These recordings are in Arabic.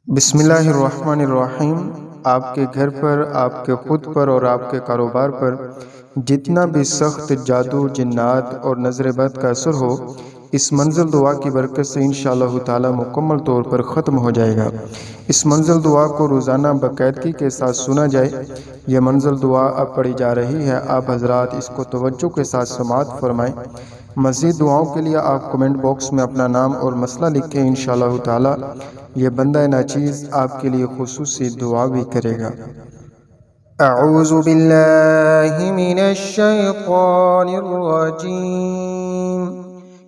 बिस्मिल्लाहिर्रहमानिर्रहीम। आपके घर पर, आपके ख़ुद पर और आपके कारोबार पर जितना भी सख्त जादू, जिन्नात और नज़र बद का असर हो, इस मंजिल दुआ की बरकत से इंशाअल्लाह ताला मुकम्मल तौर पर ख़त्म हो जाएगा। इस मंजिल दुआ को रोज़ाना बाकायदगी के साथ सुना जाए। यह मंजिल दुआ अब पढ़ी जा रही है। आप हजरात इसको तवज्जो के साथ समाअत फरमाएँ। मज़ीद दुआओं के लिए आप कमेंट बॉक्स में अपना नाम और मसला लिखें। इंशाअल्लाह ताला ये बंदा नाचीज़ आपके लिए खुसूसी दुआ भी करेगा। अऊज़ु बिल्लाहि मिनश शैतानिर रजीम।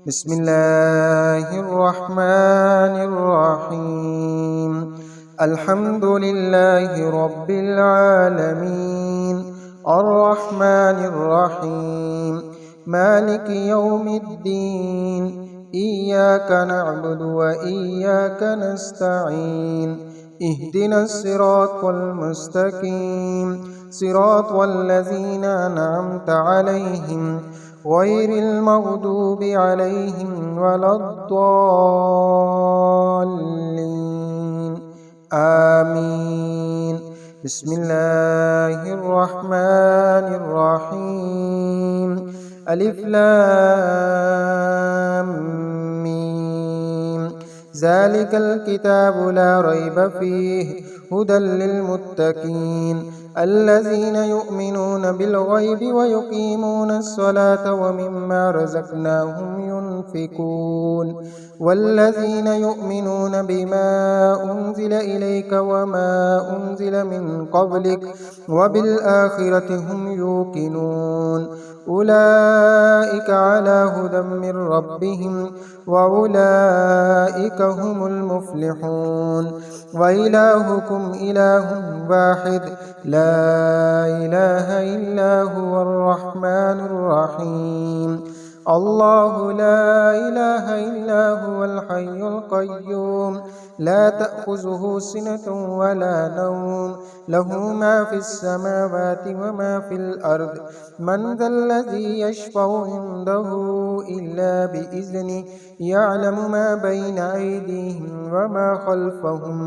बिस्मिल्लाहिर रहमानिर रहीम। अल्हम्दुलिल्लाहि रब्बिल आलमीन अर्रहमानिर रहीम मालिकि यौमिद्दीन इय्याक नअबुदु व इय्याक नस्तईन इहदिनस सिरातल मुस्तकीम सिरातल लज़ीना अनअमता अलैहिम गैरिल मग़दूबि अलैहिम वलद्दाल्लीन आमीन। बिस्मिल्लाहिर रहमानिर रहीम। अलिफ लाम मीम ज़ालिकल किताबु ला रैब फ़ीहि हुदल लिल्मुत्तक़ीन अल्लज़ीना युमिनूना बिल गैबि व युक़ीमूनस सलाता व मिम्मा रज़क़नाहुम युनफ़िक़ून वल्लज़ीना युमिनूना बिमा उन्ज़िला इलैका व मा उन्ज़िला मिन क़ब्लिक व बिल आख़िरति हुम युक़िनून उलाइका अला हुदम मिर रब्बिहिम व उलाइका हुमुल मुफ़्लिहून व इलाहुकुम इलाहुन वाहिद ला इलाहा इल्ला हुवर रहमानुर रहीम। अल्लाहु ला इलाहा इल्ला हुवल हय्युल क़य्यूम ला तअख़ुज़ुहु सिनतुन वला नौम लहु मा फ़िस समावाति व मा फ़िल अर्द मन ज़ल्लज़ी यशफ़अु इंदहु इल्ला बिइज़्निहि यअलमु मा बैना अयदीहिम व मा ख़ल्फ़हुम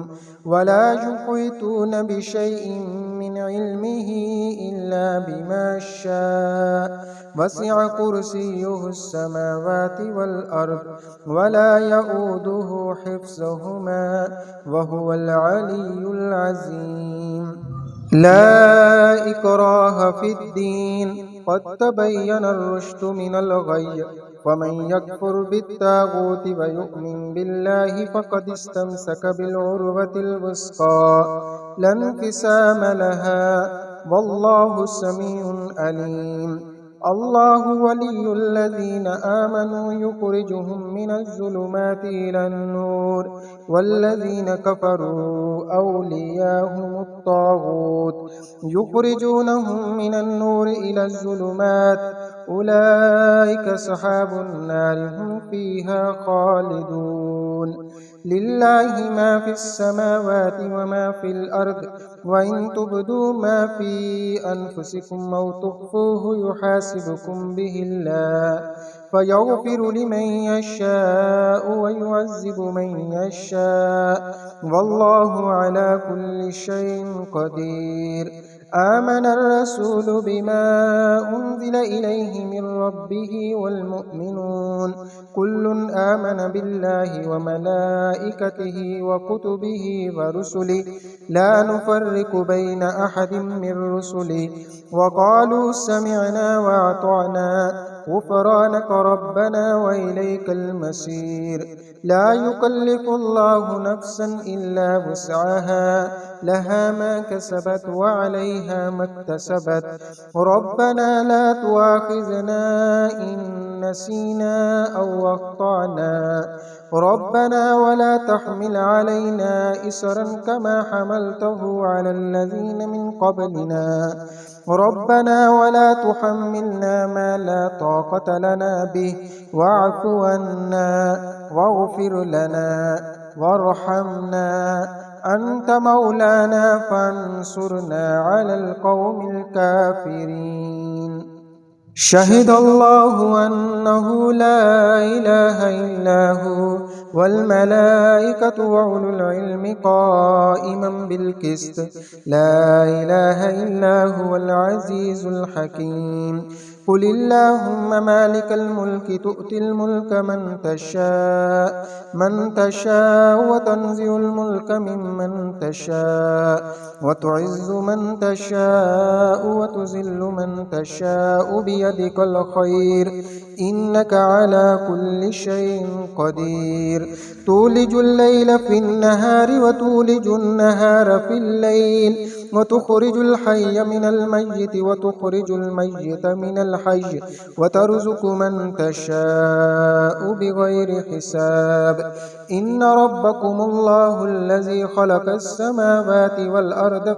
वला युहीतूना बिशैइन मिन इल्मिहि इल्ला बिमा शाअ वसिअ कुर्सियुहुस समावाति वल अर्द वला यऊदुहु हिफ्ज़ुहुमा व हुवल अलियुल अज़ीम। ला इक्राहा फ़िद्दीन क़द तबय्यनर रुश्दु मिनल गय्य फ़मन यकफ़ुर बित्ताग़ूति व यु'मिन बिल्लाहि फ़क़द इस्तमसक बिलउर्वतिल वुस्क़ा ला इंक़िसाम लहा वल्लाहु समीउन अलीम। अल्लाहु वलियुल्लज़ीना आमनू युख़रिजुहुम मिनज़्ज़ुलुमाति इलन नूर वल्लज़ीना कफ़रू औलियाहुमुत ताग़ूत युख़रिजूनहुम मिनन नूरि इलज़्ज़ुलुमात उलाइका अस्हाबुन नारि हुम फ़ीहा ख़ालिदून। लिल्लाहि मा फ़िस समावाति व मा फ़िल अर्द व इन तुब्दू मा फ़ी अनफ़ुसिकुम औ तुख़्फ़ूहु युहासिबुकुम बिहिल्लाह फ़यग़फ़िरु लिमन यशाअ व युअज़्ज़िबु मन यशाअ वल्लाहु अला कुल्लि शैइन क़दीर। आमनर रसूलु बिमा उन्ज़िला इलैहि मिर रब्बिहि वल मुअ्मिनून कुल्लुन आमन बिल्लाहि व मलाइकतिहि व कुतुबिहि व रुसुलिहि ला नुफ़र्रिक़ु बैन अहदिम मिर रुसुलिहि व क़ालू समिअना व अतअना ग़ुफ़रानक रब्बना व इलैकल मसीर। ला युकल्लिफ़ुल्लाहु नफ़्सन इल्ला वुस्अहा लहा मा कसबत व अलैहा मक्तसबत रब्बना ला तुआख़िज़ना इन नसीना औ अख़्तअना रब्बना वला तहमिल अलैना इसरन कमा हमलतहु अलल लज़ीना मिन क़ब्लिना रब्बना वला तुहम्मिलना मा ला ताक़त लना बिहि वअफ़ु अन्ना वग़फ़िर लना वरहमना अंत मौलाना फंसुरना अलल क़ौमिल काफ़िरीन। شهد الله أنه لا إله إلا هو والملائكة وأولو العلم قائما بالقسط لا إله إلا هو العزيز الحكيم قل اللهم مالك الملك تؤتي الملك من تشاء وتنزع الملك ممن تشاء وتعز من تشاء وتذل من تشاء بيدك الخير إنك على كل شيء قدير تولج الليل في النهار وتولج النهار في الليل وتخرج الحي من الميت وتخرج الميت من الحي وترزق من تشاء بغير حساب إن ربكم الله الذي خلق السماوات والأرض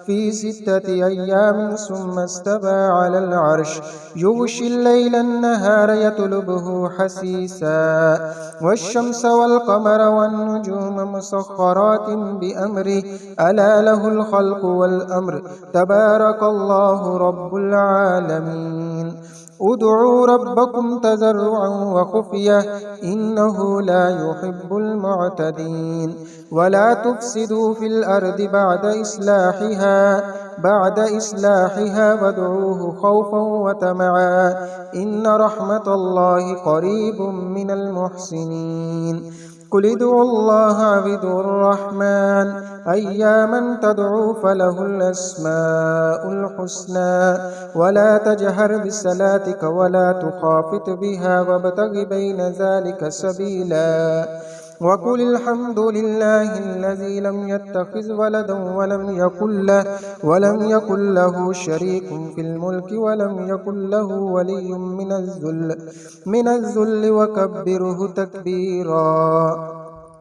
في ستة أيام ثم استوى على العرش يغشي الليل النهار يطلبه حسيسا والشمس والقمر والنجوم مسخرات بأمره ألا له الخلق والأمر تبارك الله رب العالمين ادعوا ربكم تضرعا وخفية إنه لا يحب المعتدين ولا تفسدوا في الأرض بعد إصلاحها وادعوه خوفا وطمعا إن رحمة الله قريب من المحسنين قل ادعوا الله أو ادعوا الرحمن أياما تدعوا فله الأسماء الحسنى ولا تجهر بصلاتك ولا تخافت بها وابتغ بين ذلك سبيلا وقل الحمد لله الذي لم يتخذ ولدا ولم يكن له شريك في الملك ولم يكن له ولي من الذل وكبره تكبيرا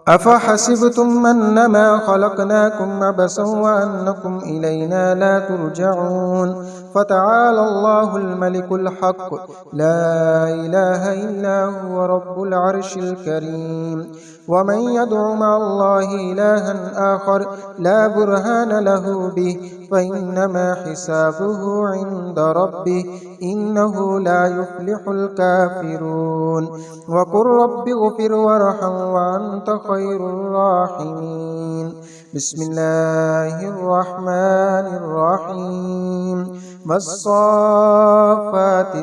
أفحسبتم أنما خلقناكم عبثا وأنكم إلينا لا ترجعون فتعالى الله الملك الحق لا إله إلا هو رب العرش الكريم ومن يدع مع الله إلها آخر لا برهان له به فإنما حسابه عند ربه إنه لا يفلح الكافرون وقل رب اغفر وارحم وأنت خير الراحمين بسم الله الرحمن الرحيم والصافات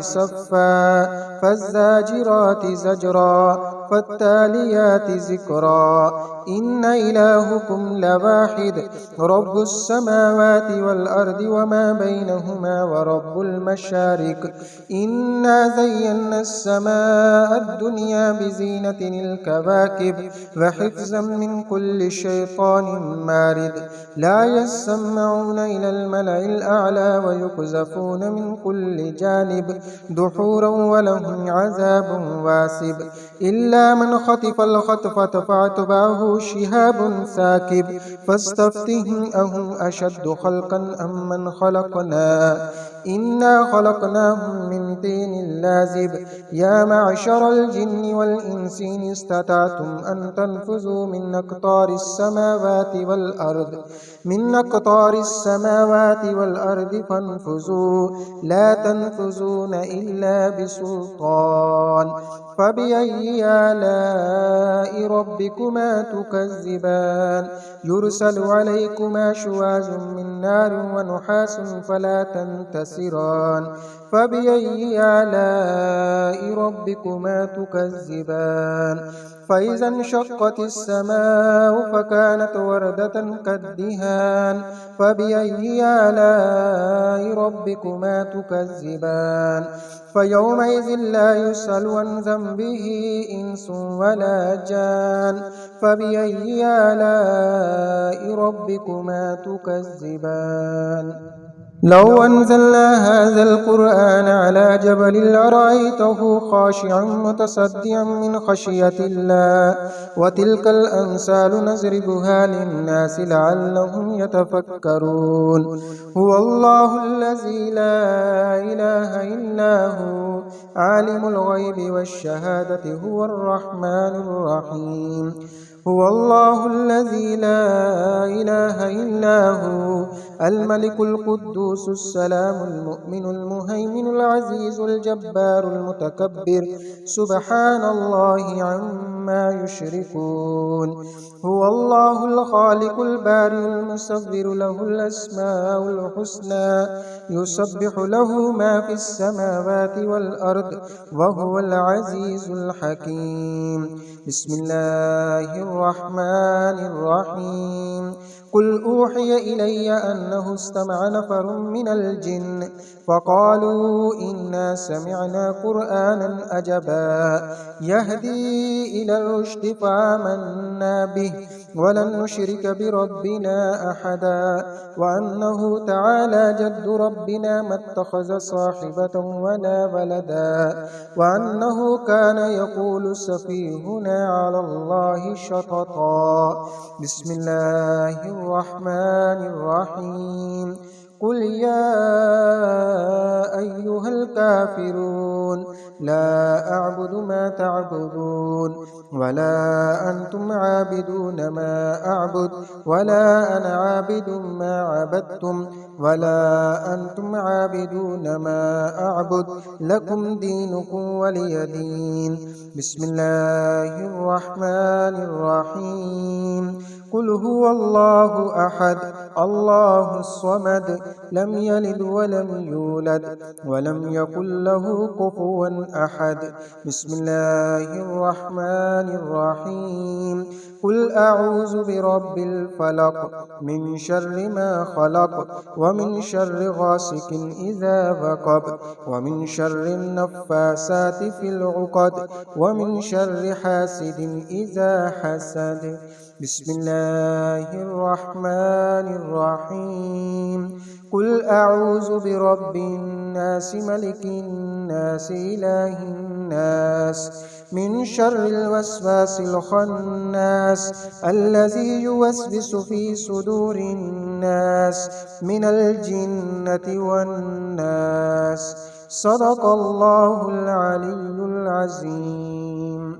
صفا فالزاجرات زجرا فالتاليات ذكرا إن إلهكم لواحد رب السماوات والأرض وما بينهما ورب المشارق إنا زينا السماء الدنيا بزينة الكواكب وحفظا من كل شيطان مارد لا يسمعون إلى الملأ الأعلى ويقذفون من كل جانب دحورا ولهم عذاب واسب إلا من خطف الخطفة فأتبعه شهاب ثاقب فاستفتهم أهم أشد خلقا أم من خلقنا إنا خلقناهم من طين لازب يا معشر الجن والإنس إن استطعتم أن تنفذوا من أقطار السماوات والأرض فانفذوا لا تنفذون إلا بسلطان فبأي آلاء ربكما تكذبان يرسل عليكما شواظ من نار ونحاس فلا تنتصران فبأي آلاء ربكما تكذبان فإذا انشقت السماء فكانت وردة كالدهان فبأي آلاء ربكما تكذبان فيومئذ لا يسأل عن ذنبه إنس ولا جان فبأي آلاء ربكما تكذبان لو أنزلنا هذا القرآن على جبل لرأيته خاشعا متصدعا من خشية الله وتلك الأمثال نضربها للناس لعلهم يتفكرون هو الله الذي لا إله إلا هو عالم الغيب والشهادة هو الرحمن الرحيم هو الله الذي لا إله إلا هو الملك القدوس السلام المؤمن المهيمن العزيز الجبار المتكبر سبحان الله عما يشركون. هو الله الخالق البارئ المصور له الأسماء الحسنى يسبح له ما في السماوات والأرض وهو العزيز الحكيم. بسم الله الرحمن الرحيم. قل أوحي إلي أنه استمع نفر من الجن فقالوا إنا سمعنا قرآنا عجبا يهدي إلى الرشد فآمنا به ولن نشرك بربنا أحدا وأنه تعالى جد ربنا ما اتخذ صاحبة ولا ولدا وأنه كان يقول سفيهنا على الله شططا. بسم الله الرحمن الرحيم. قل يا أيها الكافرون لا أعبد ما تعبدون ولا أنتم عابدون ما أعبد ولا أنا عابد ما عبدتم ولا أنتم عابدون ما أعبد لكم دينكم ولي دين. بسم الله الرحمن الرحيم. قل هو الله أحد الله الصمد لم يلد ولم يولد ولم يكن له كفوا أحد. بسم الله الرحمن الرحيم. قل أعوذ برب الفلق من شر ما خلق ومن شر غاسق إذا وقب ومن شر النفاسات في العقد ومن شر حاسد إذا حسد. بسم الله الرحمن الرحيم. قل أعوذ برب الناس ملك الناس إله الناس من شر الوسواس الخناس الذي يوسوس في صدور الناس من الجنة والناس. صدق الله العلي العظيم.